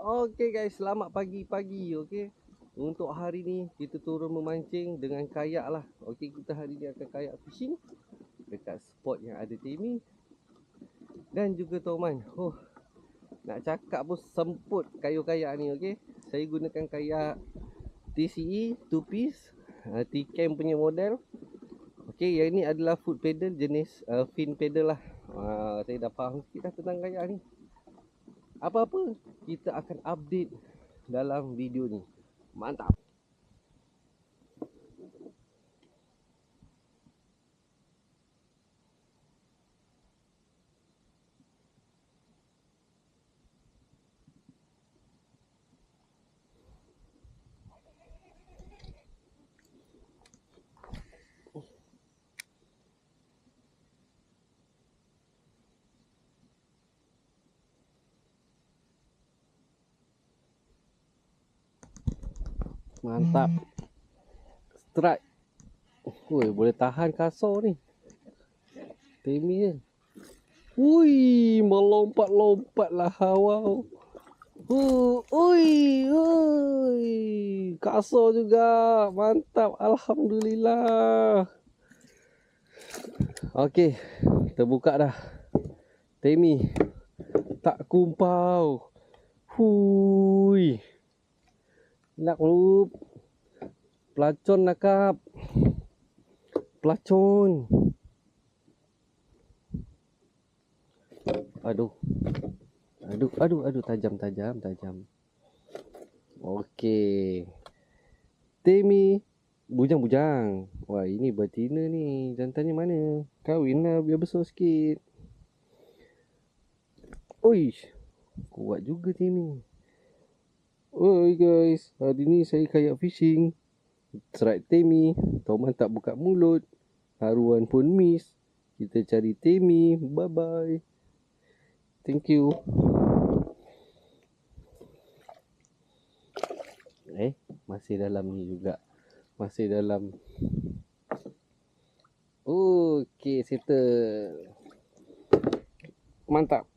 Okey guys, selamat pagi-pagi. Okey. Untuk hari ni kita turun memancing dengan kayak lah. Okey, kita hari ni akan kayak fishing dekat spot yang ada Timmy dan juga Toman. Nak cakap pun semput kayu kayak ni. Okey. Saya gunakan kayak TCE 2 piece, T-Cam punya model. Okey, yang ni adalah foot pedal jenis fin pedal lah. Saya dah faham sikit dah tentang kayak ni. Apa-apa kita akan update dalam video ni. Mantap. Mantap. Strike. Boleh tahan kasar ni. Timmy je. Melompat-lompat lah. Wow. Kasar juga. Mantap. Alhamdulillah. Okey, kita buka dah. Timmy. Tak kumpau. Nak lu. Pelacon nakap. Pelacon. Aduh, tajam. Okey. Timmy. Bujang. Wah, ini betina ni. Jantannya mana? Kahwin lah biar besar sikit. Kuat juga Timmy. Oi guys, hari ni saya kayak fishing. Strike Timmy. Toman tak buka mulut. Haruan pun miss. Kita cari Timmy. Bye bye. Thank you. Masih dalam ni juga. Masih dalam. Okey, settle. Mantap.